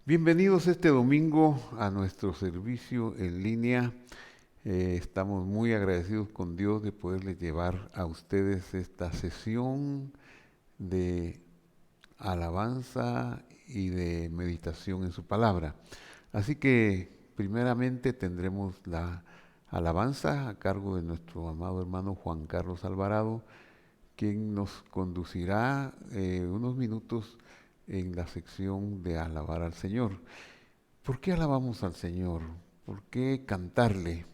Bienvenidos este domingo a nuestro servicio en línea. Estamos muy agradecidos con Dios de poderles llevar a ustedes esta sesión de alabanza y de meditación en su palabra. Así que primeramente tendremos la alabanza a cargo de nuestro amado hermano Juan Carlos Alvarado, quien nos conducirá unos minutos en la sección de alabar al Señor. ¿Por qué alabamos al Señor? ¿Por qué cantarle?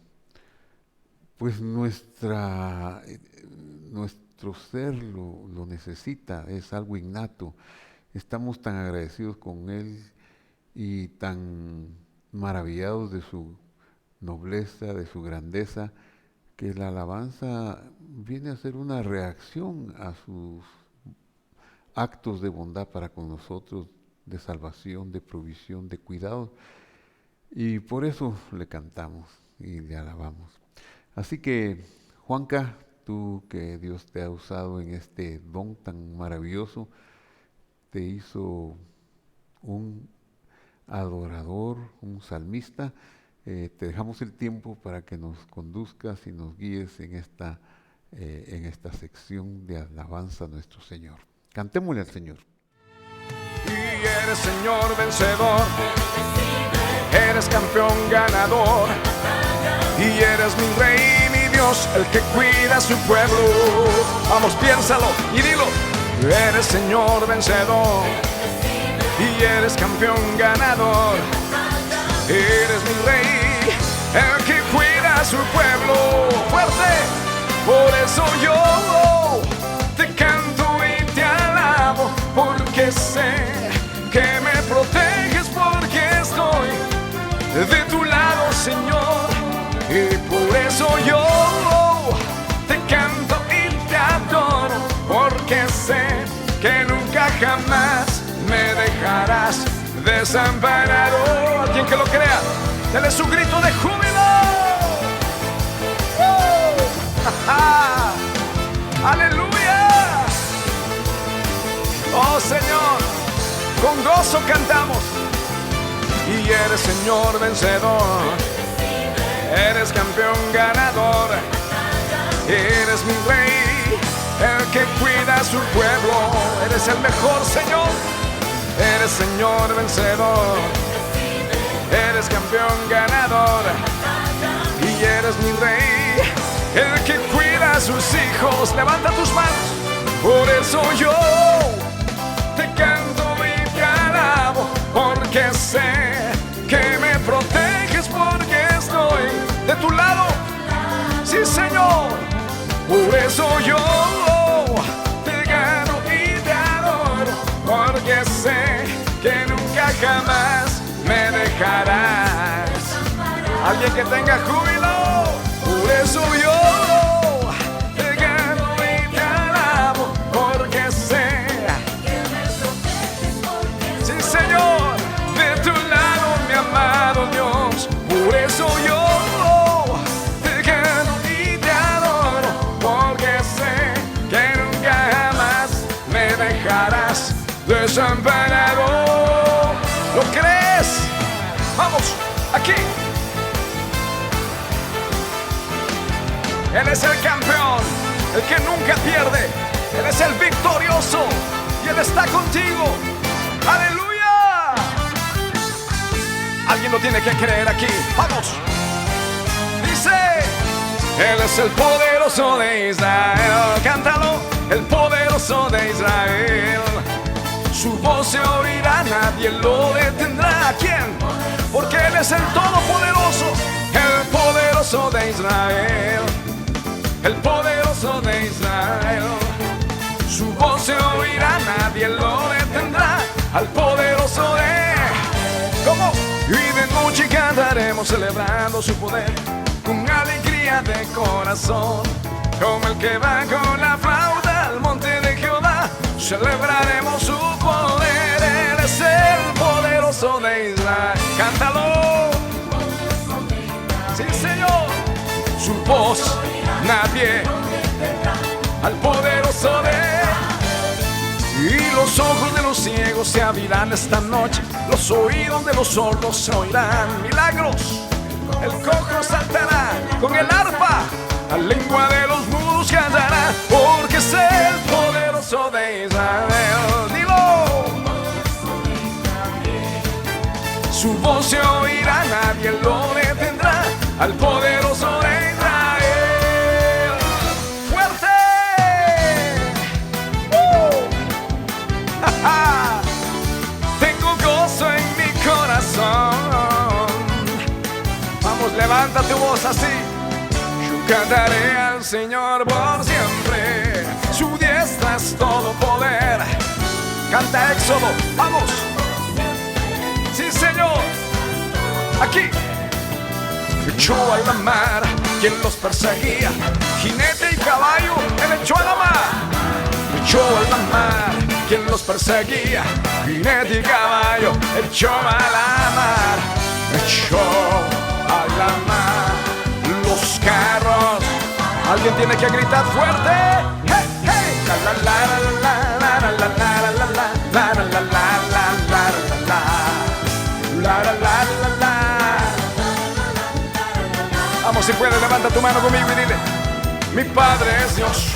Pues nuestro ser lo necesita, es algo innato. Estamos tan agradecidos con Él y tan maravillados de su nobleza, de su grandeza, que la alabanza viene a ser una reacción a sus actos de bondad para con nosotros, de salvación, de provisión, de cuidado. Y por eso le cantamos y le alabamos. Así que, Juanca, tú que Dios te ha usado en este don tan maravilloso, te hizo un adorador, un salmista. Te dejamos el tiempo para que nos conduzcas y nos guíes en esta sección de alabanza a nuestro Señor. Cantémosle al Señor. Y eres Señor vencedor, eres campeón ganador, y eres mi Rey, mi Dios, el que cuida a su pueblo. Vamos, piénsalo y dilo. Eres Señor vencedor, y eres campeón ganador, eres mi Rey, el que cuida a su pueblo. Fuerte, por eso yo te canto y te alabo, porque sé que me proteges, porque estoy de tu lado, Señor. Y por eso yo te canto y te adoro, porque sé que nunca jamás me dejarás desamparado. Alguien que lo crea, dale su grito de júbilo. ¡Aleluya! Oh Señor, con gozo cantamos. Y eres Señor vencedor, eres campeón ganador, eres mi Rey, el que cuida a su pueblo. Eres el mejor Señor, eres Señor vencedor, eres campeón ganador, y eres mi Rey, el que cuida a sus hijos. Levanta tus manos. Por eso yo te canto y te alabo, porque sé que me proteges, porque estoy de tu lado. Sí, Señor. Por eso yo te gano y te adoro, porque sé que nunca jamás me dejarás. Alguien que tenga júbilo. Por eso yo te gano y te alabo, porque sé que me proteges, porque sí, Señor, de tu lado, mi amado Dios. Por eso yo te gano y te adoro, porque sé que nunca jamás me dejarás desamparado. ¿Lo crees? Vamos, aquí. Él es el campeón, el que nunca pierde. Él es el victorioso y Él está contigo. ¡Aleluya! Alguien lo tiene que creer aquí. ¡Vamos! Dice: Él es el poderoso de Israel. Cántalo. El poderoso de Israel. Su voz se oirá, nadie lo detendrá. ¿A quién? Porque Él es el todopoderoso, el poderoso de Israel. El poderoso de Israel. Su voz se oirá, nadie lo detendrá. Al poderoso de... ¿Cómo? Y de noche cantaremos celebrando su poder, con alegría de corazón, como el que va con la flauta al monte de Jehová. Celebraremos su poder. Él es el poderoso de Israel. Cántalo. Sí, Señor. Su voz nadie al poderoso de... Y Y los ojos de los ciegos se abrirán esta noche, los oídos de los sordos se oirán milagros. El cojo saltará con el arpa, la lengua de los mudos callará, porque es el poderoso de Israel. Dilo. Su voz se oirá, nadie lo detendrá, al poderoso de Israel. ¡Fuerte! Tengo gozo en mi corazón. Vamos, levanta tu voz así. Yo cantaré al Señor por siempre, su diestra es todo poder. Canta Éxodo, vamos. Sí, Señor. Aquí. Echó a la mar quien los perseguía, jinete y caballo, él echó a la mar. Echó a la mar quien los perseguía, jinete y caballo, echó a la mar. Echó a la mar los carros. Alguien tiene que gritar fuerte. Hey, hey. La la la la la la la la la la la la la la la la la la. Vamos, si puedes, levanta tu mano conmigo y dile: mi Padre es Dios,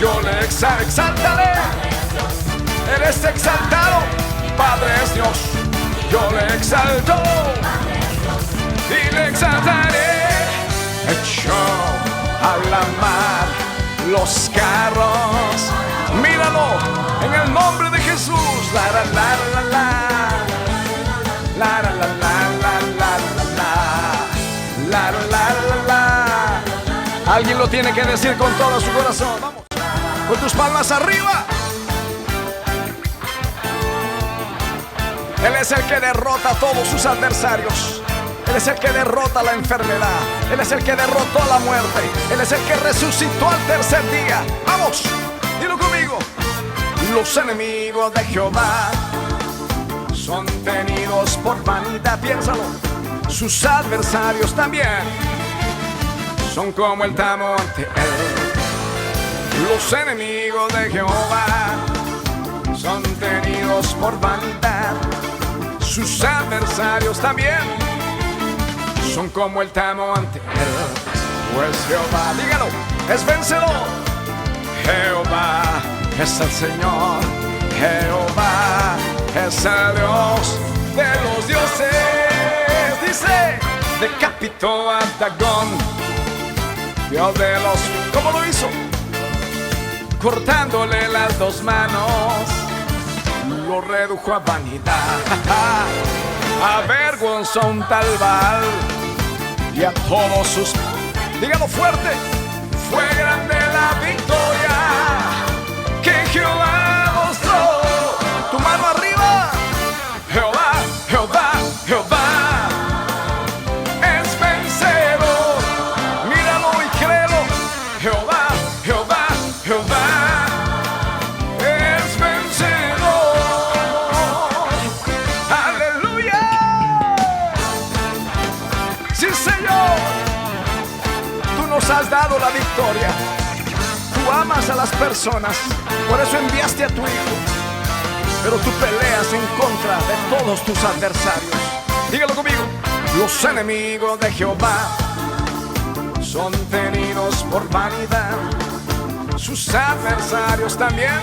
yo le exáltale. Eres exaltado, Padre es Dios, yo le exalto y le exaltaré. Echó a la mar los carros, míralo, en el nombre de Jesús. La la la la la, la la la la la la la la la. Alguien lo tiene que decir con todo su corazón. Vamos, con tus palmas arriba. Él es el que derrota a todos sus adversarios. Él es el que derrota la enfermedad. Él es el que derrotó la muerte. Él es el que resucitó al tercer día. Vamos, dilo conmigo. Los enemigos de Jehová son tenidos por vanidad. Piénsalo. Sus adversarios también son como el tamo ante él. Los enemigos de Jehová son tenidos por vanidad. Sus adversarios también son como el tamo ante él. Pues Jehová, dígalo, es vencedor. Jehová es el Señor. Jehová es el Dios de los dioses. Dice, decapitó a Dagón, Dios de los... ¿Cómo lo hizo? Cortándole las dos manos, lo redujo a vanidad. Avergonzó a un tal Baal y a todos sus... Dígalo fuerte. Fue grande la victoria que Jehová mostró. Tu mano arriba. Jehová, Jehová, Jehová es vencedor. Míralo y créelo. Jehová, Jehová, Jehová es vencedor. Aleluya. Sí, Señor. Tú nos has dado la victoria. Tú amas a las personas, por eso enviaste a tu Hijo. Pero tú peleas en contra de todos tus adversarios. Dígalo conmigo. Los enemigos de Jehová son tenidos por vanidad. Sus adversarios también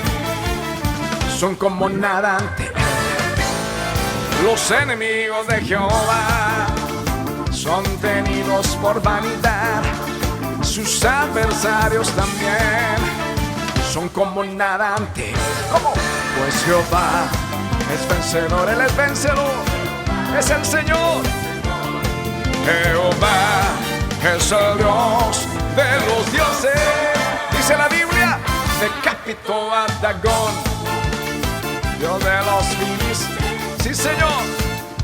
son como nada ante él. Los enemigos de Jehová son tenidos por vanidad. Sus adversarios también son como nada ante él. ¿Cómo? Pues Jehová es vencedor, Él es vencedor, es el Señor. Jehová es el Dios de los dioses. Dice la Biblia, decapitó a Dagón, Dios de los filisteos. Sí, Señor,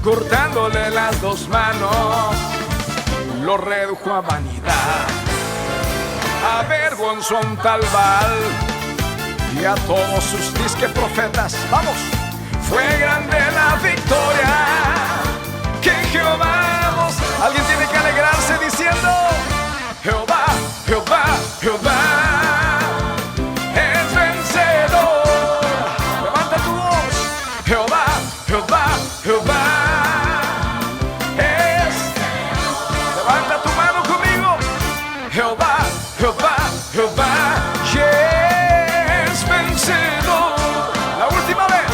cortándole las dos manos, lo redujo a vanidad. Avergonzó a un tal Baal y a todos sus disque profetas. Vamos, fue grande la victoria que Jehová nos... Alguien tiene que alegrarse diciendo: Jehová, Jehová, Jehová es vencedor. Levanta tu Levanta tu mano conmigo. Jehová, Jehová, Jehová, es vencedor. La última vez.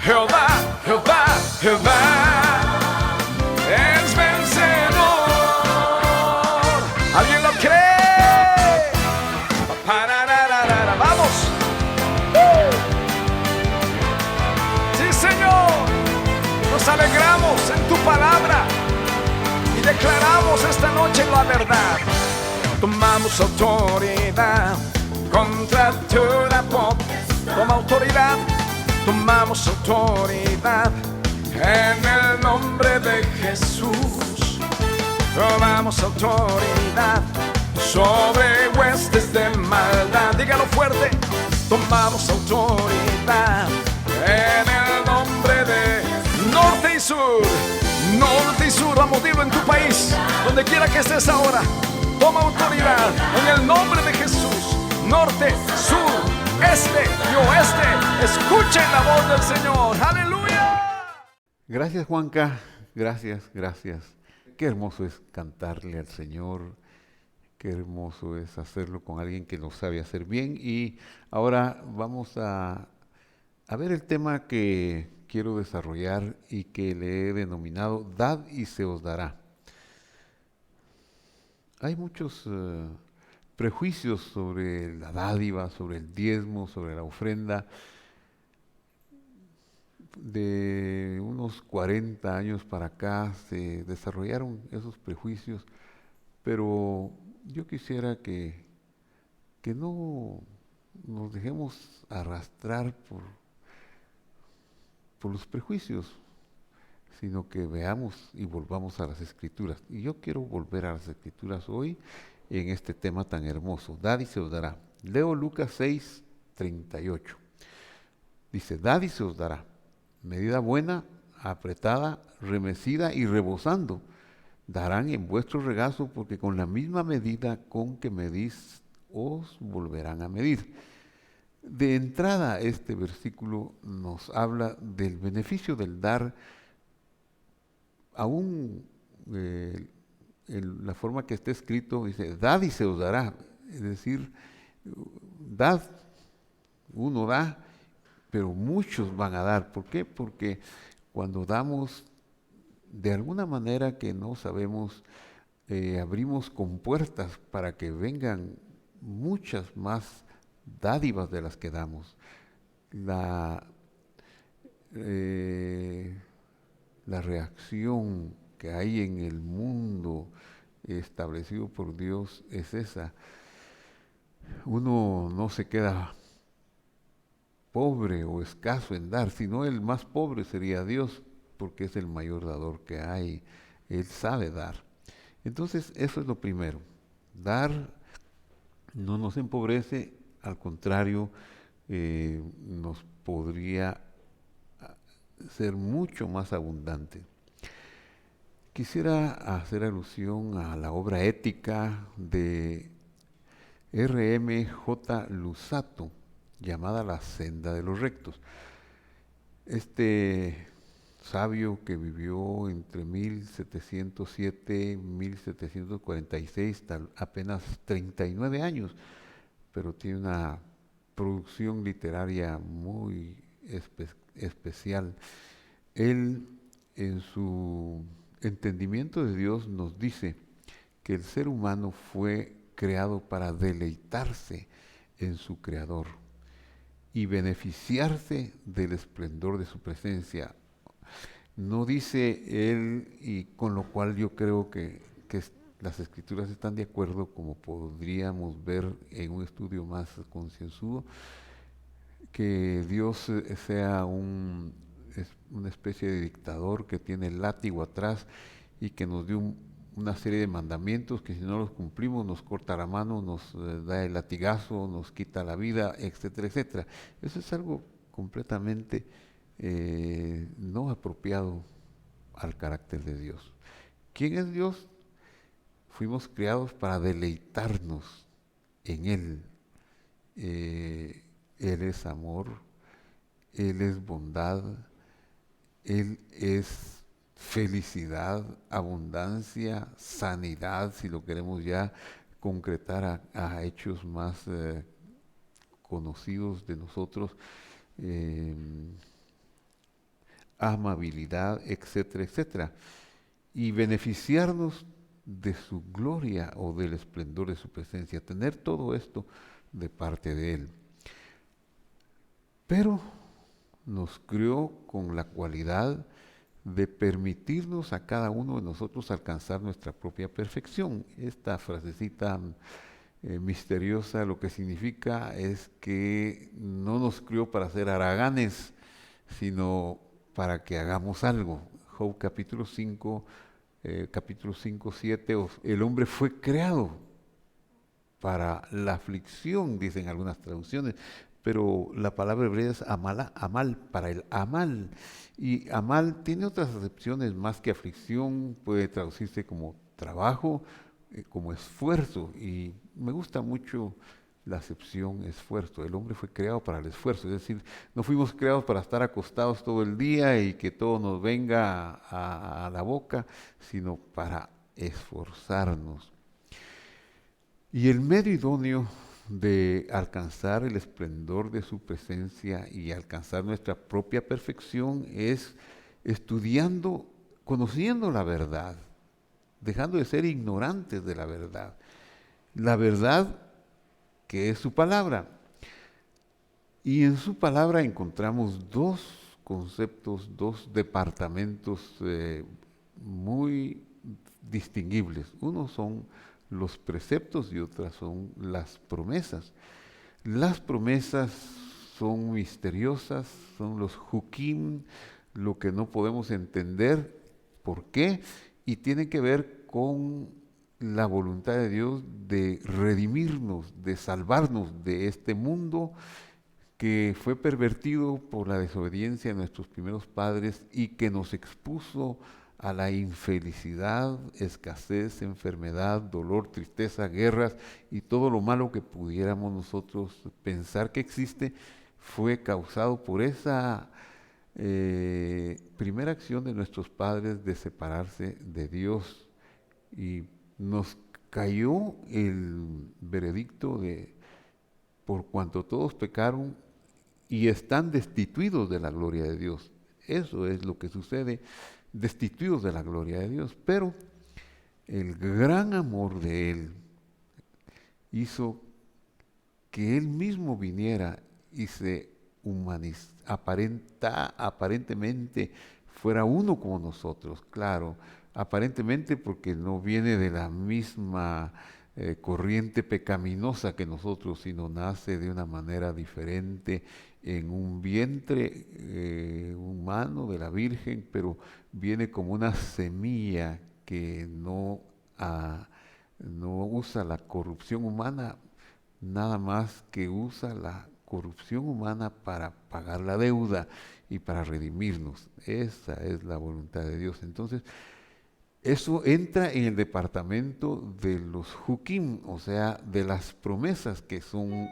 Jehová, Jehová, Jehová, es vencedor. ¿Alguien lo cree? Vamos. Sí, Señor. Nos alegramos en tu palabra y declaramos esta noche la verdad. Tomamos autoridad contra toda potestad. Toma autoridad. Tomamos autoridad en el nombre de Jesús. Tomamos autoridad sobre huestes de maldad. Dígalo fuerte. Tomamos autoridad en el nombre de norte y sur. Norte y sur. Vamos, dilo en tu país, donde quiera que estés ahora. Toma autoridad en el nombre de Jesús. Norte, sur, este y oeste. Escuchen la voz del Señor. ¡Aleluya! Gracias, Juanca. Gracias, gracias. Qué hermoso es cantarle al Señor. Qué hermoso es hacerlo con alguien que lo sabe hacer bien. Y ahora vamos a ver el tema que quiero desarrollar y que le he denominado Dad y se os dará. Hay muchos prejuicios sobre la dádiva, sobre el diezmo, sobre la ofrenda. De unos 40 años para acá se desarrollaron esos prejuicios, pero yo quisiera que no nos dejemos arrastrar por los prejuicios, sino que veamos y volvamos a las Escrituras. Y yo quiero volver a las Escrituras hoy en este tema tan hermoso. Dad y se os dará. Leo Lucas 6, 38. Dice, dad y se os dará. Medida buena, apretada, remecida y rebosando, darán en vuestro regazo, porque con la misma medida con que medís, os volverán a medir. De entrada, este versículo nos habla del beneficio del dar, aún en la forma que está escrito, dice, dad y se os dará. Es decir, dad, uno da, pero muchos van a dar. ¿Por qué? Porque cuando damos de alguna manera que no sabemos, abrimos compuertas para que vengan muchas más dádivas de las que damos. La reacción que hay en el mundo establecido por Dios es esa. Uno no se queda pobre o escaso en dar, sino el más pobre sería Dios, porque es el mayor dador que hay. Él sabe dar. Entonces, eso es lo primero. Dar no nos empobrece, al contrario, nos podría ser mucho más abundante. Quisiera hacer alusión a la obra ética de R.M.J. Luzzatto, llamada La Senda de los Rectos. Este sabio que vivió entre 1707 y 1746, apenas 39 años, pero tiene una producción literaria muy especial. Él, en su entendimiento de Dios, nos dice que el ser humano fue creado para deleitarse en su Creador y beneficiarse del esplendor de su presencia. No dice él, y con lo cual yo creo que las Escrituras están de acuerdo, como podríamos ver en un estudio más concienzudo, que Dios sea una especie de dictador que tiene el látigo atrás y que nos dio una serie de mandamientos que si no los cumplimos nos corta la mano, nos da el latigazo, nos quita la vida, etcétera, etcétera. Eso es algo completamente no apropiado al carácter de Dios. ¿Quién es Dios? Fuimos creados para deleitarnos en Él. Él es amor, Él es bondad, Él es felicidad, abundancia, sanidad, si lo queremos ya concretar a hechos más conocidos de nosotros, eh, amabilidad, etcétera, etcétera, y beneficiarnos de su gloria o del esplendor de su presencia, tener todo esto de parte de Él. Pero nos creó con la cualidad de permitirnos a cada uno de nosotros alcanzar nuestra propia perfección. Esta frasecita misteriosa lo que significa es que no nos creó para ser haraganes, sino para que hagamos algo. Job capítulo 5, 7, el hombre fue creado para la aflicción, dicen algunas traducciones, pero la palabra hebrea es amal, para el amal. Y amal tiene otras acepciones más que aflicción, puede traducirse como trabajo, como esfuerzo. Y me gusta mucho la acepción esfuerzo. El hombre fue creado para el esfuerzo, es decir, no fuimos creados para estar acostados todo el día y que todo nos venga a la boca, sino para esforzarnos. Y el medio idóneo de alcanzar el esplendor de su presencia y alcanzar nuestra propia perfección es estudiando, conociendo la verdad, dejando de ser ignorantes de la verdad. La verdad que es su palabra. Y en su palabra encontramos dos conceptos, dos departamentos muy distinguibles. Uno son los preceptos y otras son las promesas. Las promesas son misteriosas, son los hukim, lo que no podemos entender por qué, y tienen que ver con la voluntad de Dios de redimirnos, de salvarnos de este mundo que fue pervertido por la desobediencia de nuestros primeros padres y que nos expuso a la infelicidad, escasez, enfermedad, dolor, tristeza, guerras y todo lo malo que pudiéramos nosotros pensar que existe, fue causado por esa primera acción de nuestros padres de separarse de Dios. Y nos cayó el veredicto de por cuanto todos pecaron y están destituidos de la gloria de Dios. Eso es lo que sucede, destituidos de la gloria de Dios. Pero el gran amor de Él hizo que Él mismo viniera y se aparentemente fuera uno como nosotros, claro, aparentemente porque no viene de la misma corriente pecaminosa que nosotros, sino nace de una manera diferente en un vientre humano de la Virgen, pero viene como una semilla que no usa la corrupción humana, nada más que usa la corrupción humana para pagar la deuda y para redimirnos. Esa es la voluntad de Dios. Entonces, eso entra en el departamento de los hukim, o sea, de las promesas que son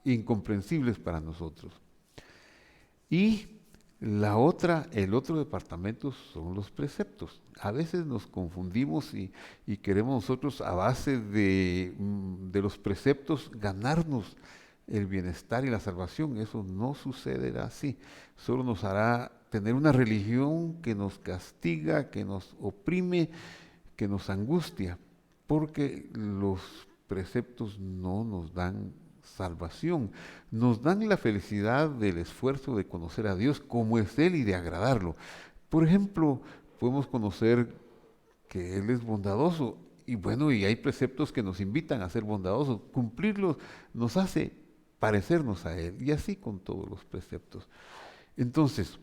incomprensibles para nosotros. Y el otro departamento son los preceptos. A veces nos confundimos y queremos nosotros a base de los preceptos ganarnos el bienestar y la salvación. Eso no sucederá así. Solo nos hará tener una religión que nos castiga, que nos oprime, que nos angustia, porque los preceptos no nos dan salvación, nos dan la felicidad del esfuerzo de conocer a Dios como es Él y de agradarlo. Por ejemplo, podemos conocer que Él es bondadoso y bueno, y hay preceptos que nos invitan a ser bondadosos. Cumplirlos nos hace parecernos a Él y así con todos los preceptos. Entonces,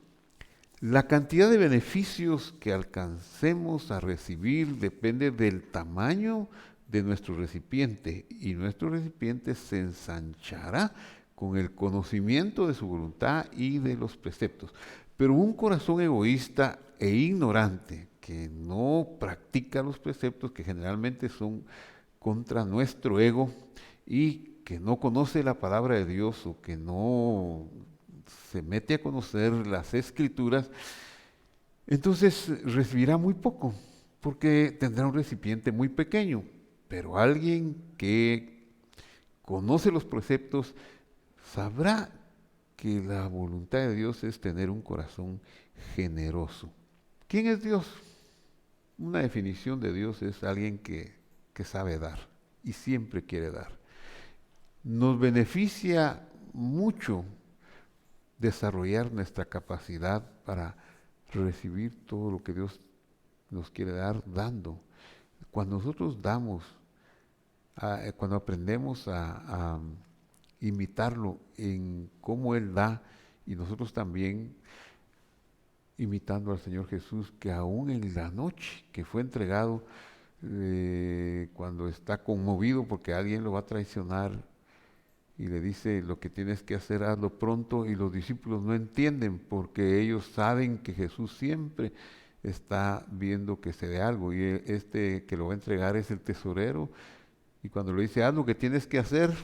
la cantidad de beneficios que alcancemos a recibir depende del tamaño de nuestro recipiente y nuestro recipiente se ensanchará con el conocimiento de su voluntad y de los preceptos. Pero un corazón egoísta e ignorante que no practica los preceptos, que generalmente son contra nuestro ego y que no conoce la palabra de Dios o que no se mete a conocer las escrituras, entonces recibirá muy poco, porque tendrá un recipiente muy pequeño. Pero alguien que conoce los preceptos sabrá que la voluntad de Dios es tener un corazón generoso. ¿Quién es Dios? Una definición de Dios es alguien que sabe dar y siempre quiere dar. Nos beneficia mucho desarrollar nuestra capacidad para recibir todo lo que Dios nos quiere dar dando. Cuando nosotros damos, cuando aprendemos a imitarlo en cómo Él da, y nosotros también imitando al Señor Jesús, que aún en la noche que fue entregado, cuando está conmovido porque alguien lo va a traicionar y le dice: lo que tienes que hacer, hazlo pronto, y los discípulos no entienden porque ellos saben que Jesús siempre está viendo que se dé algo, y este que lo va a entregar es el tesorero, y cuando le dice: haz lo que tienes que hacer,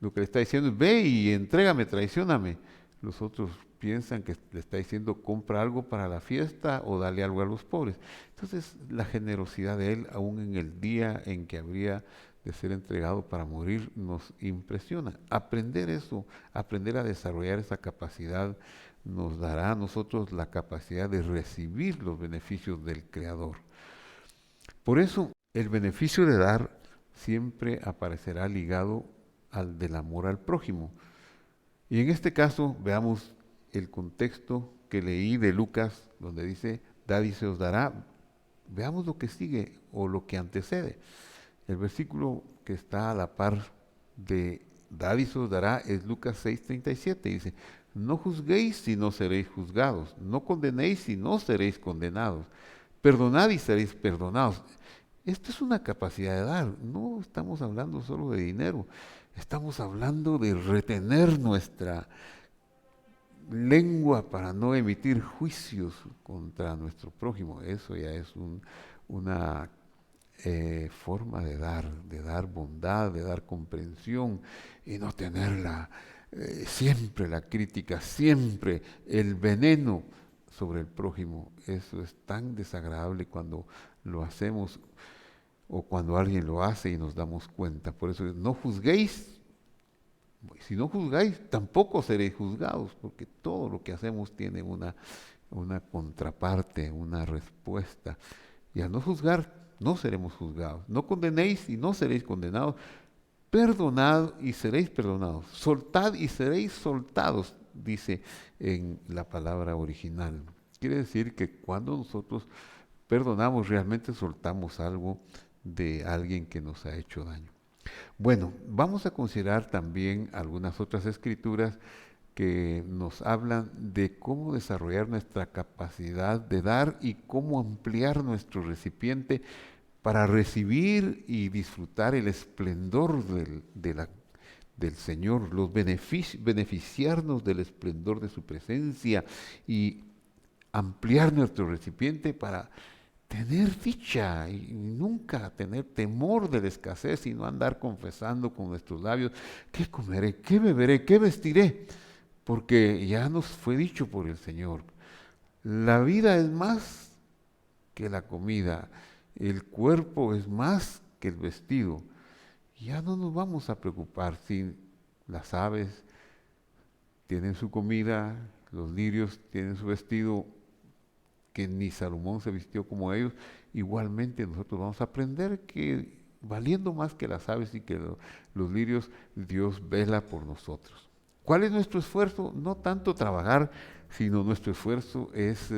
lo que le está diciendo es: ve y entrégame, traicióname. Los otros piensan que le está diciendo: compra algo para la fiesta o dale algo a los pobres. Entonces la generosidad de Él, aún en el día en que habría de ser entregado para morir, nos impresiona. Aprender eso, aprender a desarrollar esa capacidad, nos dará a nosotros la capacidad de recibir los beneficios del Creador. Por eso el beneficio de dar siempre aparecerá ligado al del amor al prójimo. Y en este caso veamos el contexto que leí de Lucas, donde dice: dad y se os dará. Veamos lo que sigue o lo que antecede. El versículo que está a la par de dad y se os dará es Lucas 6:37. Dice: no juzguéis y no seréis juzgados, no condenéis y no seréis condenados, perdonad y seréis perdonados. Esto es una capacidad de dar, no estamos hablando solo de dinero, estamos hablando de retener nuestra lengua para no emitir juicios contra nuestro prójimo. Eso ya es una forma de dar bondad, de dar comprensión, y no tenerla siempre la crítica, siempre el veneno sobre el prójimo. Eso es tan desagradable cuando lo hacemos o cuando alguien lo hace y nos damos cuenta. Por eso no juzguéis. Si no juzgáis, tampoco seréis juzgados, porque todo lo que hacemos tiene una contraparte, una respuesta. Y al no juzgar, no seremos juzgados. No condenéis y no seréis condenados. Perdonad y seréis perdonados. Soltad y seréis soltados, dice en la palabra original. Quiere decir que cuando nosotros perdonamos, realmente soltamos algo de alguien que nos ha hecho daño. Bueno, vamos a considerar también algunas otras escrituras que nos hablan de cómo desarrollar nuestra capacidad de dar y cómo ampliar nuestro recipiente para recibir y disfrutar el esplendor del Señor, beneficiarnos del esplendor de su presencia y ampliar nuestro recipiente para tener dicha y nunca tener temor de la escasez, sino andar confesando con nuestros labios: ¿qué comeré? ¿Qué beberé? ¿Qué vestiré? Porque ya nos fue dicho por el Señor: la vida es más que la comida, el cuerpo es más que el vestido. Ya no nos vamos a preocupar si las aves tienen su comida, los lirios tienen su vestido, que ni Salomón se vistió como ellos. Igualmente nosotros vamos a aprender que valiendo más que las aves y que los lirios, Dios vela por nosotros. ¿Cuál es nuestro esfuerzo? No tanto trabajar, sino nuestro esfuerzo es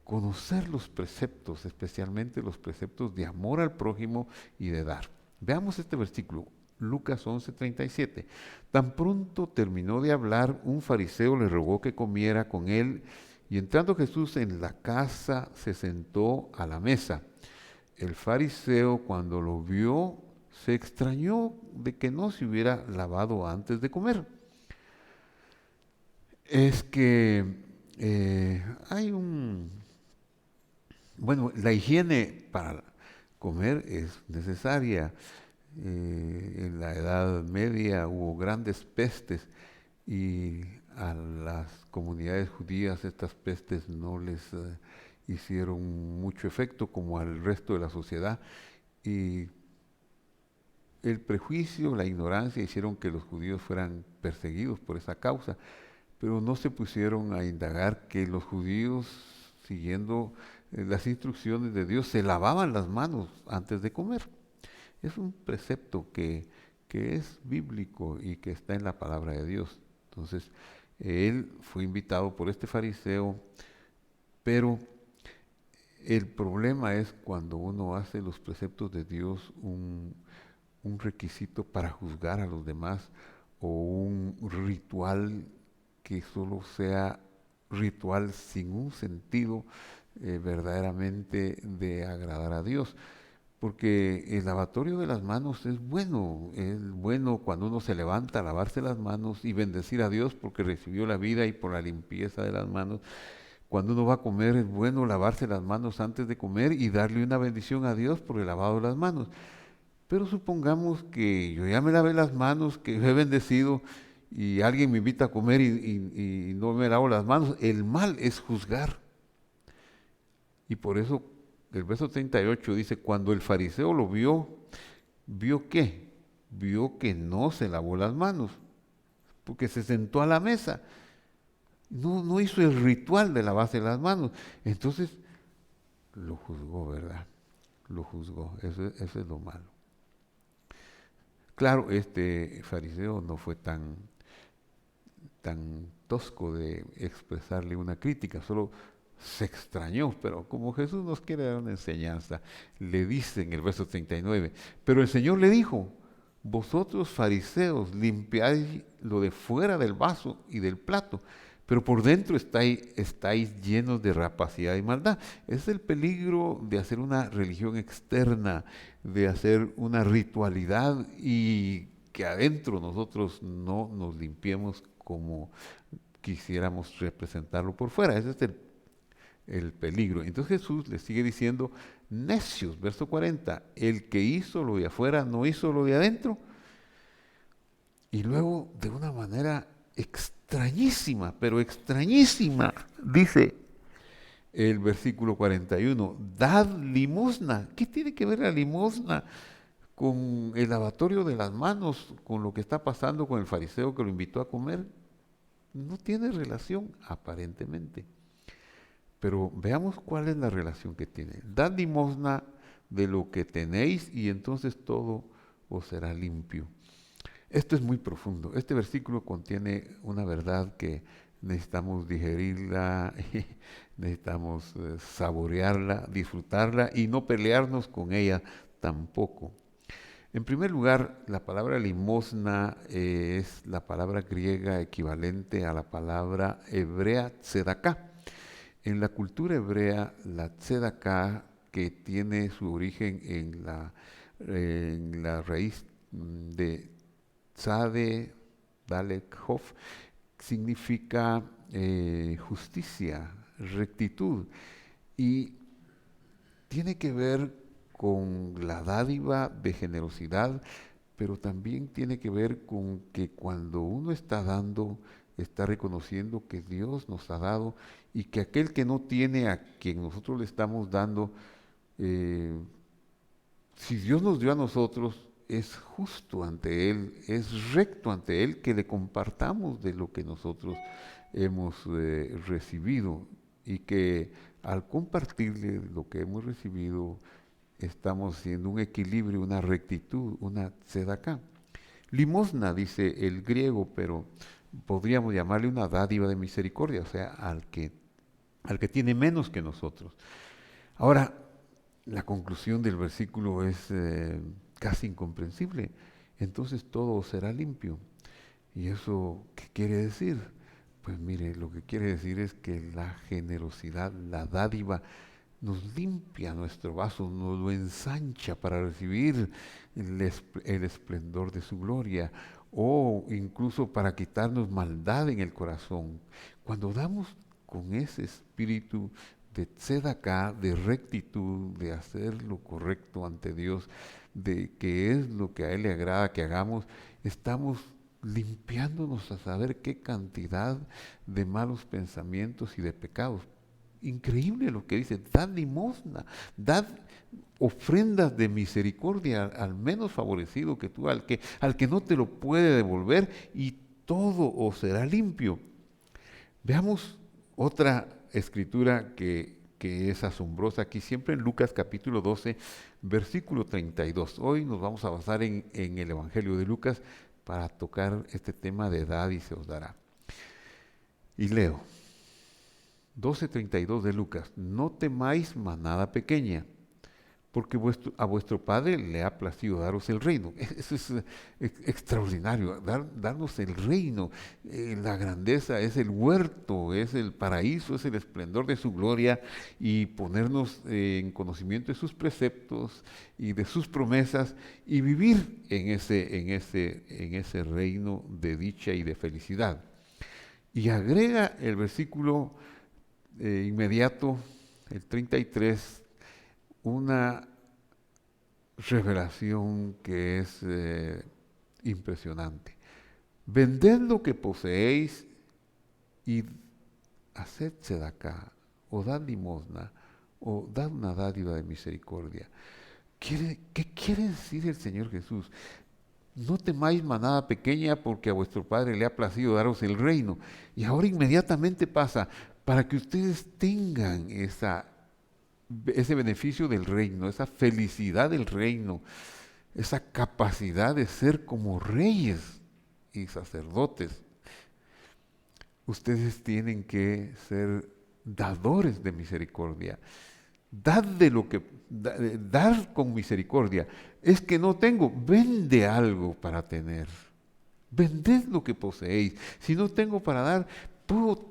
conocer los preceptos, especialmente los preceptos de amor al prójimo y de dar. Veamos este versículo, Lucas 11:37. Tan pronto terminó de hablar, un fariseo le rogó que comiera con él, y entrando Jesús en la casa, se sentó a la mesa. El fariseo, cuando lo vio, se extrañó de que no se hubiera lavado antes de comer. Es que la higiene para comer es necesaria. En la Edad Media hubo grandes pestes y a las comunidades judías estas pestes no les hicieron mucho efecto como al resto de la sociedad, y el prejuicio, la ignorancia hicieron que los judíos fueran perseguidos por esa causa, pero no se pusieron a indagar que los judíos, siguiendo las instrucciones de Dios, se lavaban las manos antes de comer. Es un precepto que es bíblico y que está en la palabra de Dios. Entonces, él fue invitado por este fariseo, pero el problema es cuando uno hace los preceptos de Dios un requisito para juzgar a los demás, o un ritual que solo sea ritual sin un sentido verdaderamente de agradar a Dios. Porque el lavatorio de las manos es bueno cuando uno se levanta a lavarse las manos y bendecir a Dios porque recibió la vida y por la limpieza de las manos. Cuando uno va a comer es bueno lavarse las manos antes de comer y darle una bendición a Dios por el lavado de las manos. Pero supongamos que yo ya me lavé las manos, que he bendecido y alguien me invita a comer y no me lavo las manos. El mal es juzgar. Y por eso el verso 38 dice, cuando el fariseo lo vio, ¿vio qué? Vio que no se lavó las manos, porque se sentó a la mesa. No hizo el ritual de lavarse las manos. Entonces lo juzgó, ¿verdad? Lo juzgó. Eso es lo malo. Claro, este fariseo no fue tan tosco de expresarle una crítica, solo se extrañó, pero como Jesús nos quiere dar una enseñanza, le dice en el verso 39, pero el Señor le dijo, vosotros fariseos limpiáis lo de fuera del vaso y del plato, pero por dentro estáis llenos de rapacidad y maldad. Es el peligro de hacer una religión externa, de hacer una ritualidad y que adentro nosotros no nos limpiemos como quisiéramos representarlo por fuera. Ese es el peligro. Entonces Jesús le sigue diciendo, necios, verso 40, el que hizo lo de afuera no hizo lo de adentro. Y luego, de una manera extrañísima, pero extrañísima, dice el versículo 41, dad limosna. ¿Qué tiene que ver la limosna con el lavatorio de las manos, con lo que está pasando con el fariseo que lo invitó a comer? No tiene relación, aparentemente. Pero veamos cuál es la relación que tiene. Dad limosna de lo que tenéis y entonces todo os será limpio. Esto es muy profundo. Este versículo contiene una verdad que necesitamos digerirla, necesitamos saborearla, disfrutarla y no pelearnos con ella tampoco. En primer lugar, la palabra limosna es la palabra griega equivalente a la palabra hebrea tzedaká. En la cultura hebrea, la tzedaká, que tiene su origen en la raíz de tzade, dalek, hof, significa justicia, rectitud, y tiene que ver con la dádiva de generosidad, pero también tiene que ver con que cuando uno está dando, está reconociendo que Dios nos ha dado y que aquel que no tiene a quien nosotros le estamos dando, si Dios nos dio a nosotros, es justo ante Él, es recto ante Él que le compartamos de lo que nosotros hemos recibido, y que al compartirle lo que hemos recibido estamos haciendo un equilibrio, una rectitud, una tzedaká. Limosna, dice el griego, pero podríamos llamarle una dádiva de misericordia, o sea, al que tiene menos que nosotros. Ahora, la conclusión del versículo es casi incomprensible. Entonces todo será limpio. ¿Y eso qué quiere decir? Pues mire, lo que quiere decir es que la generosidad, la dádiva, nos limpia nuestro vaso, nos lo ensancha para recibir el esplendor de su gloria, o incluso para quitarnos maldad en el corazón. Cuando damos con ese espíritu de tzedaká, de rectitud, de hacer lo correcto ante Dios, de que es lo que a Él le agrada que hagamos, estamos limpiándonos a saber qué cantidad de malos pensamientos y de pecados. increíble lo que dice, dad limosna, dad ofrendas de misericordia al menos favorecido que tú, al que no te lo puede devolver, y todo os será limpio. Veamos otra escritura que es asombrosa aquí, siempre en Lucas capítulo 12, versículo 32. Hoy nos vamos a basar en el Evangelio de Lucas para tocar este tema de dad y se os dará. Y leo, 12:32 de Lucas, no temáis manada pequeña, porque a vuestro Padre le ha placido daros el reino. Eso es extraordinario, darnos el reino. La grandeza es el huerto, es el paraíso, es el esplendor de su gloria, y ponernos en conocimiento de sus preceptos y de sus promesas, y vivir en ese reino de dicha y de felicidad. Y agrega el versículo inmediato, el 33, una revelación que es impresionante. Vended lo que poseéis y haced tzedakah, o dad limosna, o dad una dádiva de misericordia. ¿Qué quiere decir el Señor Jesús? No temáis manada pequeña, porque a vuestro Padre le ha placido daros el reino. Y ahora inmediatamente pasa, para que ustedes tengan ese beneficio del reino, esa felicidad del reino, esa capacidad de ser como reyes y sacerdotes. Ustedes tienen que ser dadores de misericordia. Dar con misericordia. Es que no tengo, vende algo para tener. Vended lo que poseéis. Si no tengo para dar,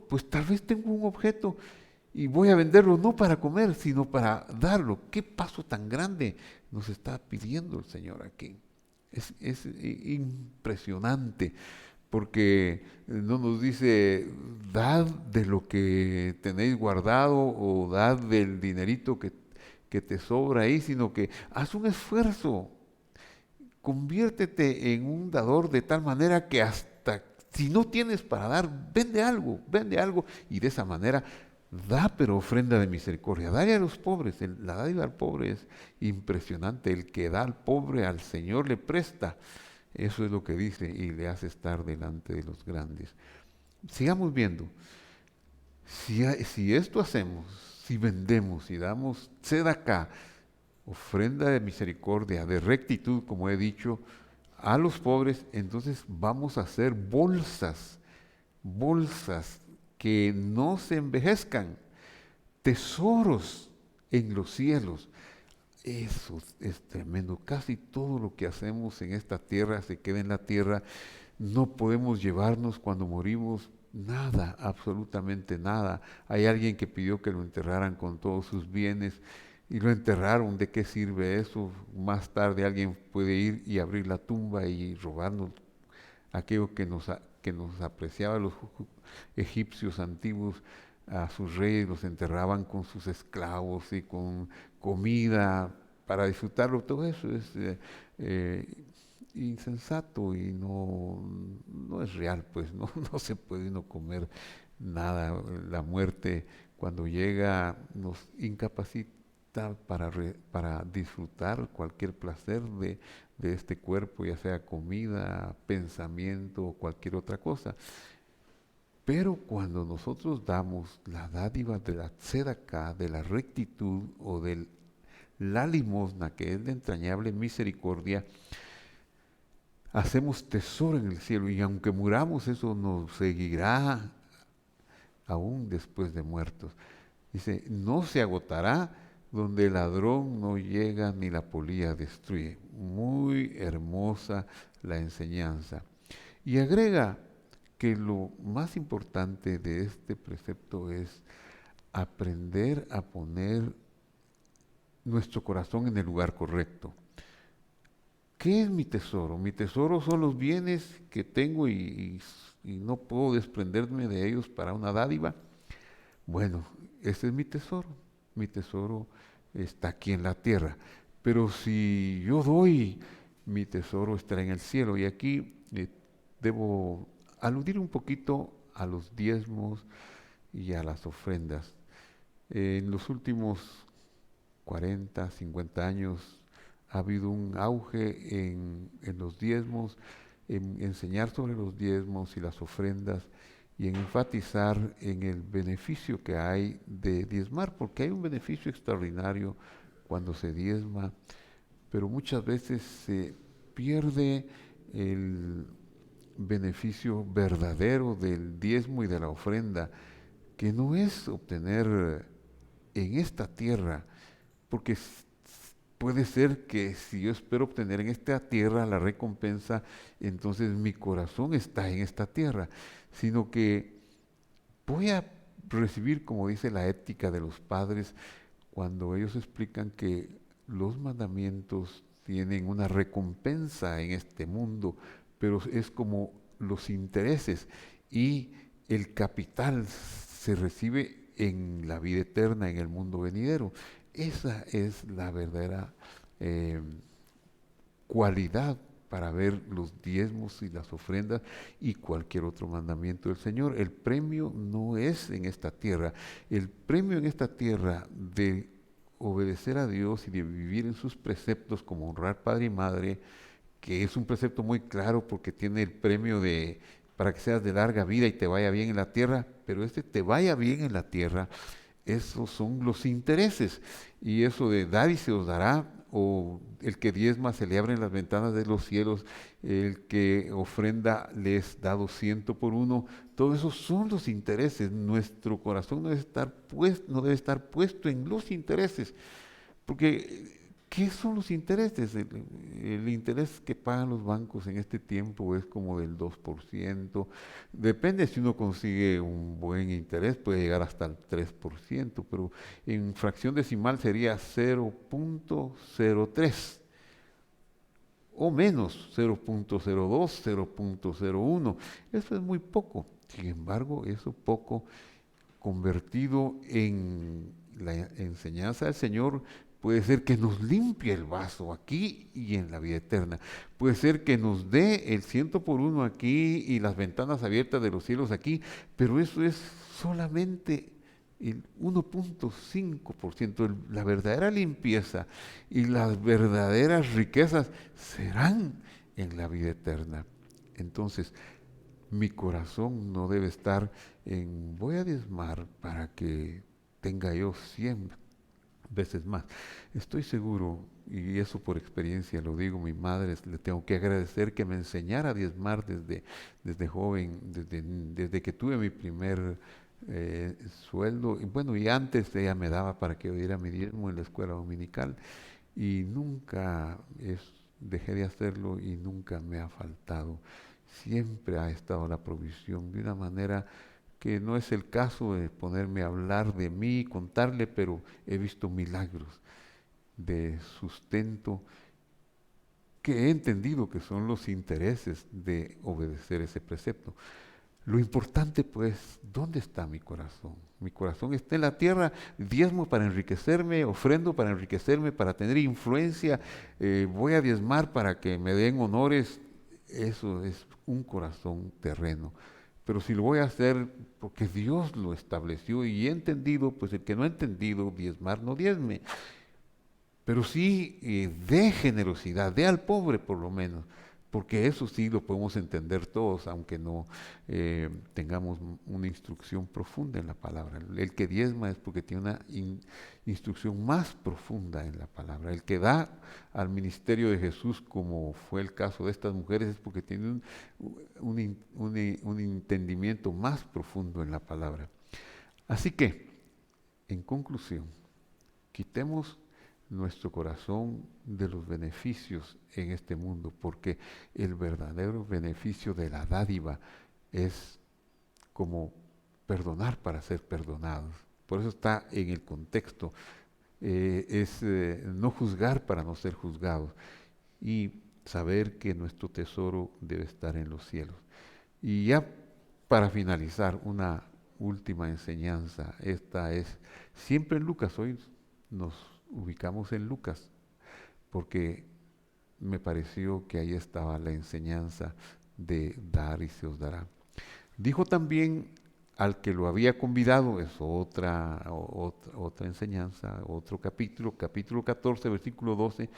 pues tal vez tengo un objeto y voy a venderlo no para comer, sino para darlo. ¿Qué paso tan grande nos está pidiendo el Señor aquí? Es impresionante, porque no nos dice, dad de lo que tenéis guardado o dad del dinerito que te sobra ahí, sino que haz un esfuerzo, conviértete en un dador de tal manera que hasta si no tienes para dar, vende algo, y de esa manera da, pero ofrenda de misericordia. Dale a los pobres. La dádiva al pobre es impresionante. El que da al pobre, al Señor le presta. Eso es lo que dice, y le hace estar delante de los grandes. Sigamos viendo. Si esto hacemos, si vendemos, si damos tzedakah, ofrenda de misericordia, de rectitud, como he dicho, a los pobres, entonces vamos a hacer bolsas que no se envejezcan, tesoros en los cielos. Eso es tremendo. Casi todo lo que hacemos en esta tierra se queda en la tierra. No podemos llevarnos cuando morimos nada, absolutamente nada. Hay alguien que pidió que lo enterraran con todos sus bienes y lo enterraron. ¿De qué sirve eso? Más tarde alguien puede ir y abrir la tumba y robarnos aquello que nos apreciaba. Los egipcios antiguos, a sus reyes los enterraban con sus esclavos y con comida para disfrutarlo. Todo eso es insensato y no es real, pues no se puede uno comer nada. La muerte, cuando llega, nos incapacita para disfrutar cualquier placer de este cuerpo, ya sea comida, pensamiento o cualquier otra cosa. Pero cuando nosotros damos la dádiva de la tzedakah, de la rectitud, o de la limosna, que es de entrañable misericordia, hacemos tesoro en el cielo, y aunque muramos, eso nos seguirá aún después de muertos. Dice, no se agotará, donde el ladrón no llega ni la polilla destruye. Muy hermosa la enseñanza. Y agrega que lo más importante de este precepto es aprender a poner nuestro corazón en el lugar correcto. ¿Qué es mi tesoro? Mi tesoro son los bienes que tengo y no puedo desprenderme de ellos para una dádiva. Bueno, ese es mi tesoro. Mi tesoro está aquí en la tierra. Pero si yo doy, mi tesoro estará en el cielo. Y aquí debo aludir un poquito a los diezmos y a las ofrendas. En los últimos 40, 50 años ha habido un auge en los diezmos, en enseñar sobre los diezmos y las ofrendas y en enfatizar en el beneficio que hay de diezmar, porque hay un beneficio extraordinario cuando se diezma, pero muchas veces se pierde el beneficio verdadero del diezmo y de la ofrenda, que no es obtener en esta tierra, porque puede ser que si yo espero obtener en esta tierra la recompensa, entonces mi corazón está en esta tierra, sino que voy a recibir, como dice la ética de los padres, cuando ellos explican que los mandamientos tienen una recompensa en este mundo, pero es como los intereses y el capital se recibe en la vida eterna, en el mundo venidero. Esa es la verdadera eh, cualidad para ver los diezmos y las ofrendas y cualquier otro mandamiento del Señor. El premio no es en esta tierra. El premio en esta tierra de obedecer a Dios y de vivir en sus preceptos como honrar padre y madre, que es un precepto muy claro porque tiene el premio de para que seas de larga vida y te vaya bien en la tierra, pero este te vaya bien en la tierra, esos son los intereses. Y eso de dar y se os dará, o el que diezma se le abren las ventanas de los cielos, el que ofrenda le es dado 100 por 1, todo eso son los intereses. Nuestro corazón no debe estar puesto en los intereses, porque ¿qué son los intereses? El interés que pagan los bancos en este tiempo es como del 2%. Depende si uno consigue un buen interés, puede llegar hasta el 3%, pero en fracción decimal sería 0.03 o menos 0.02, 0.01. Eso es muy poco. Sin embargo, eso poco convertido en la enseñanza del Señor puede ser que nos limpie el vaso aquí y en la vida eterna. Puede ser que nos dé el 100 por 1 aquí y las ventanas abiertas de los cielos aquí, pero eso es solamente el 1.5%. La verdadera limpieza y las verdaderas riquezas serán en la vida eterna. Entonces, mi corazón no debe estar en voy a diezmar para que tenga yo 100 veces más. Estoy seguro, y eso por experiencia lo digo, mi madre le tengo que agradecer que me enseñara a diezmar desde joven, desde que tuve mi primer sueldo. Y bueno, y antes ella me daba para que yo diera mi diezmo en la escuela dominical y nunca dejé de hacerlo y nunca me ha faltado. Siempre ha estado la provisión de una manera que no es el caso de ponerme a hablar de mí, contarle, pero he visto milagros de sustento que he entendido que son los intereses de obedecer ese precepto. Lo importante pues, ¿dónde está mi corazón? Mi corazón está en la tierra, diezmo para enriquecerme, ofrendo para enriquecerme, para tener influencia, voy a diezmar para que me den honores. Eso es un corazón terreno. Pero si lo voy a hacer porque Dios lo estableció y he entendido, pues el que no ha entendido diezmar no diezme. Pero sí dé generosidad, dé al pobre por lo menos, porque eso sí lo podemos entender todos, aunque no tengamos una instrucción profunda en la palabra. El que diezma es porque tiene una instrucción más profunda en la palabra. El que da al ministerio de Jesús, como fue el caso de estas mujeres, es porque tiene un entendimiento más profundo en la palabra. Así que, en conclusión, quitemos nuestro corazón de los beneficios en este mundo, porque el verdadero beneficio de la dádiva es como perdonar para ser perdonados. Por eso está en el contexto, no juzgar para no ser juzgados y saber que nuestro tesoro debe estar en los cielos. Y ya para finalizar, una última enseñanza, esta es siempre en Lucas, hoy nos ubicamos en Lucas, porque me pareció que ahí estaba la enseñanza de dar y se os dará. Dijo también al que lo había convidado, es otra enseñanza, otro capítulo, capítulo 14, versículo 12,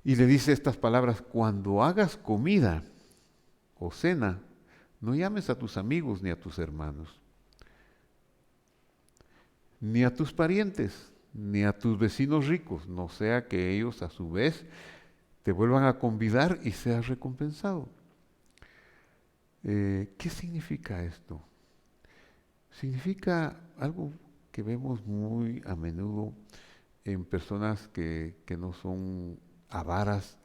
y le dice estas palabras: cuando hagas comida o cena, no llames a tus amigos ni a tus hermanos, ni a tus parientes, ni a tus vecinos ricos, no sea que ellos a su vez te vuelvan a convidar y seas recompensado. ¿Qué significa esto? Significa algo que vemos muy a menudo en personas que no son avaras.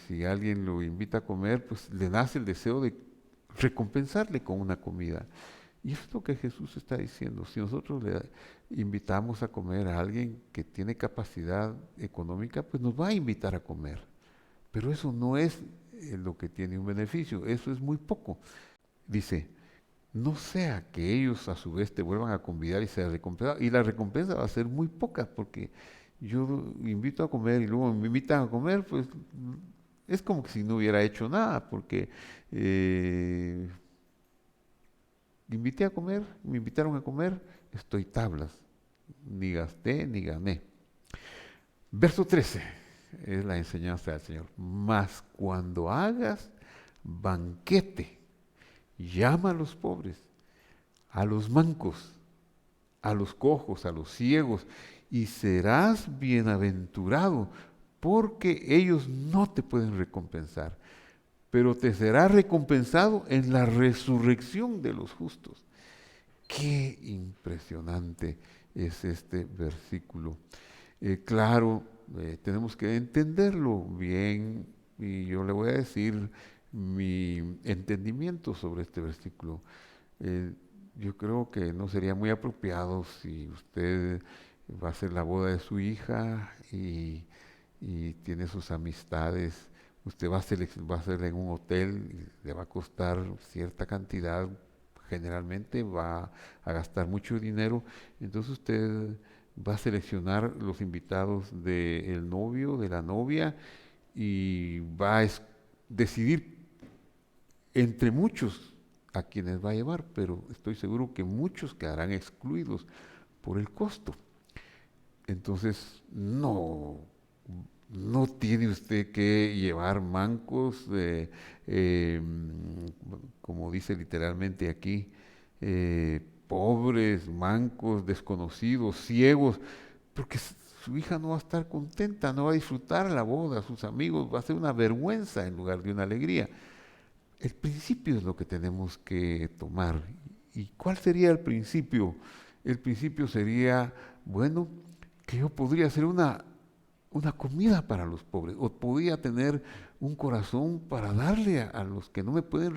Si alguien lo invita a comer, pues le nace el deseo de recompensarle con una comida. Y eso es lo que Jesús está diciendo. Si nosotros le invitamos a comer a alguien que tiene capacidad económica, pues nos va a invitar a comer. Pero eso no es lo que tiene un beneficio, eso es muy poco. Dice, no sea que ellos a su vez te vuelvan a convidar y sea recompensado. Y la recompensa va a ser muy poca, porque yo invito a comer y luego me invitan a comer, pues es como que si no hubiera hecho nada, porque invité a comer, me invitaron a comer, estoy tablas, ni gasté ni gané. Verso 13 es la enseñanza del Señor. Mas cuando hagas banquete, llama a los pobres, a los mancos, a los cojos, a los ciegos, y serás bienaventurado, porque ellos no te pueden recompensar, pero te será recompensado en la resurrección de los justos. Qué impresionante es este versículo. Claro, tenemos que entenderlo bien, y yo le voy a decir mi entendimiento sobre este versículo. Yo creo que no sería muy apropiado si usted va a hacer la boda de su hija y tiene sus amistades. Usted va a hacerla en un hotel, le va a costar cierta cantidad, generalmente va a gastar mucho dinero. Entonces usted va a seleccionar los invitados del novio, de la novia, y va a decidir entre muchos a quienes va a llevar, pero estoy seguro que muchos quedarán excluidos por el costo. Entonces, no tiene usted que llevar mancos, como dice literalmente aquí, pobres, mancos, desconocidos, ciegos, porque su hija no va a estar contenta, no va a disfrutar la boda, sus amigos, va a ser una vergüenza en lugar de una alegría. El principio es lo que tenemos que tomar. ¿Y cuál sería el principio? El principio sería, bueno, que yo podría hacer una comida para los pobres, o podía tener un corazón para darle a los que no me pueden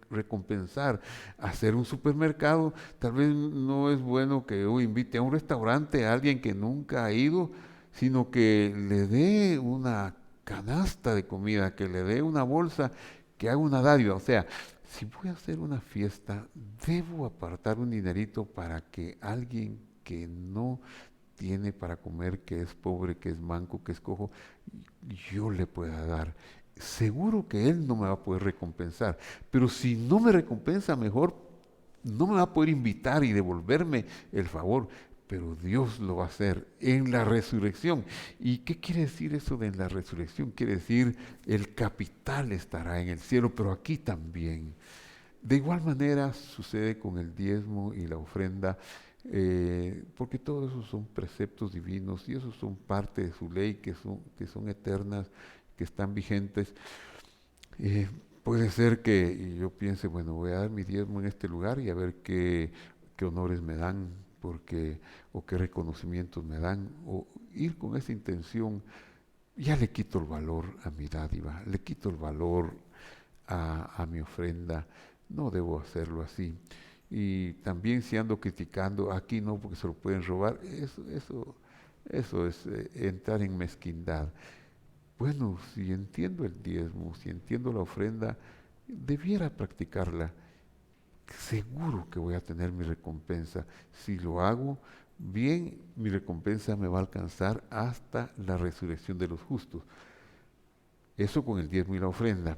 recompensar. Hacer un supermercado, tal vez no es bueno que yo invite a un restaurante a alguien que nunca ha ido, sino que le dé una canasta de comida, que le dé una bolsa, que haga una dádiva. O sea, si voy a hacer una fiesta, debo apartar un dinerito para que alguien que no tiene para comer, que es pobre, que es manco, que es cojo, yo le pueda dar. Seguro que él no me va a poder recompensar, pero si no me recompensa, mejor no me va a poder invitar y devolverme el favor, pero Dios lo va a hacer en la resurrección. ¿Y qué quiere decir eso de en la resurrección? Quiere decir el capital estará en el cielo, pero aquí también. De igual manera sucede con el diezmo y la ofrenda, porque todos esos son preceptos divinos y esos son parte de su ley, que son eternas, que están vigentes. Puede ser que yo piense, bueno, voy a dar mi diezmo en este lugar y a ver qué honores me dan, o qué reconocimientos me dan, o ir con esa intención. Ya le quito el valor a mi dádiva, le quito el valor a mi ofrenda. No debo hacerlo así. Y también si ando criticando, aquí no porque se lo pueden robar, eso es entrar en mezquindad. Bueno, si entiendo el diezmo, si entiendo la ofrenda, debiera practicarla. Seguro que voy a tener mi recompensa. Si lo hago bien, mi recompensa me va a alcanzar hasta la resurrección de los justos. Eso con el diezmo y la ofrenda.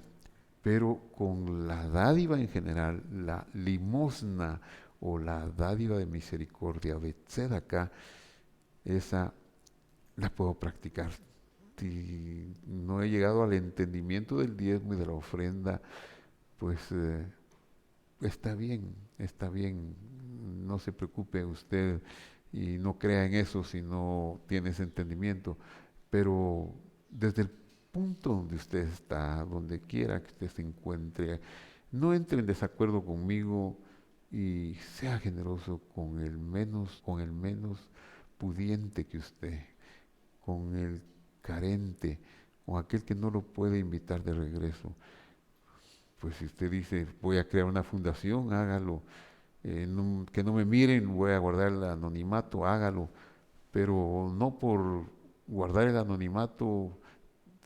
pero con la dádiva en general, la limosna o la dádiva de misericordia o de tzedakah, esa la puedo practicar. Si no he llegado al entendimiento del diezmo y de la ofrenda, pues está bien, está bien. No se preocupe usted y no crea en eso si no tiene ese entendimiento. Pero desde el punto donde usted está, donde quiera que usted se encuentre, no entre en desacuerdo conmigo y sea generoso con el menos pudiente que usted, con el carente, con aquel que no lo puede invitar de regreso. Pues si usted dice, voy a crear una fundación, hágalo. Que no me miren, voy a guardar el anonimato, hágalo. Pero no por guardar el anonimato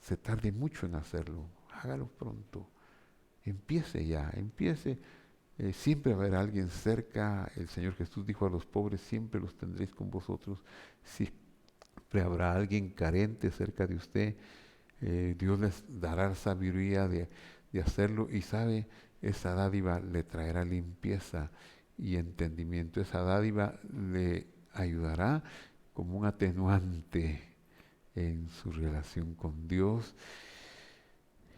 se tarde mucho en hacerlo. Hágalo pronto. Empiece ya, empiece. Siempre va a haber alguien cerca. El Señor Jesús dijo a los pobres, siempre los tendréis con vosotros. Siempre habrá alguien carente cerca de usted. Dios les dará sabiduría de hacerlo, y sabe, esa dádiva le traerá limpieza y entendimiento. Esa dádiva le ayudará como un atenuante en su relación con Dios,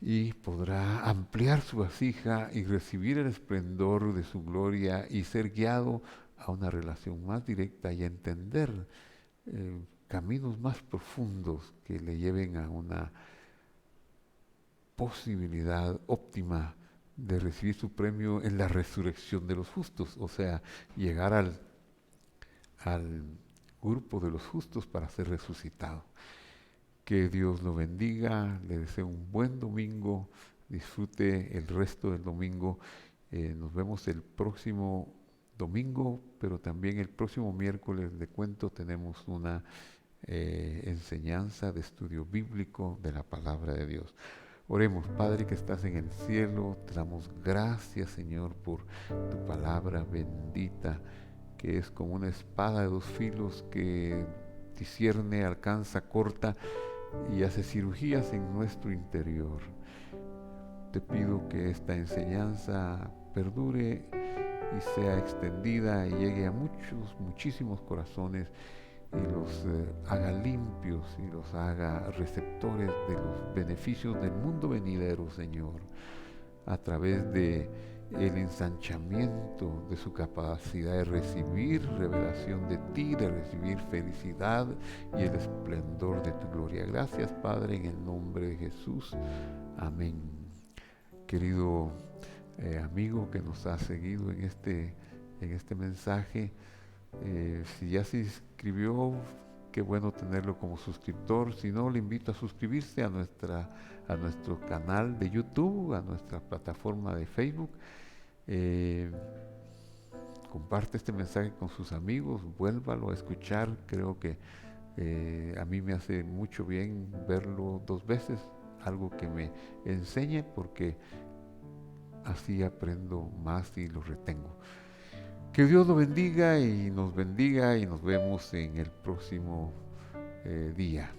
y podrá ampliar su vasija y recibir el esplendor de su gloria y ser guiado a una relación más directa y entender caminos más profundos que le lleven a una posibilidad óptima de recibir su premio en la resurrección de los justos, o sea, llegar al grupo de los justos para ser resucitado. Que Dios lo bendiga, le deseo un buen domingo, disfrute el resto del domingo. Nos vemos el próximo domingo, pero también el próximo miércoles, le cuento, tenemos una enseñanza de estudio bíblico de la palabra de Dios. Oremos. Padre que estás en el cielo, te damos gracias, Señor, por tu palabra bendita, que es como una espada de dos filos que discierne, alcanza, corta y hace cirugías en nuestro interior. Te pido que esta enseñanza perdure y sea extendida y llegue a muchísimos corazones, y los haga limpios y los haga receptores de los beneficios del mundo venidero, Señor, a través de el ensanchamiento de su capacidad de recibir revelación de ti, de recibir felicidad y el esplendor de tu gloria. Gracias, Padre, en el nombre de Jesús. Amén. Querido amigo que nos ha seguido en este mensaje, si ya se inscribió, qué bueno tenerlo como suscriptor. Si no, le invito a suscribirse a nuestro canal de YouTube, a nuestra plataforma de Facebook. Comparte este mensaje con sus amigos, vuélvalo a escuchar. Creo que a mí me hace mucho bien verlo 2 veces, algo que me enseñe, porque así aprendo más y lo retengo. Que Dios lo bendiga y nos vemos en el próximo día.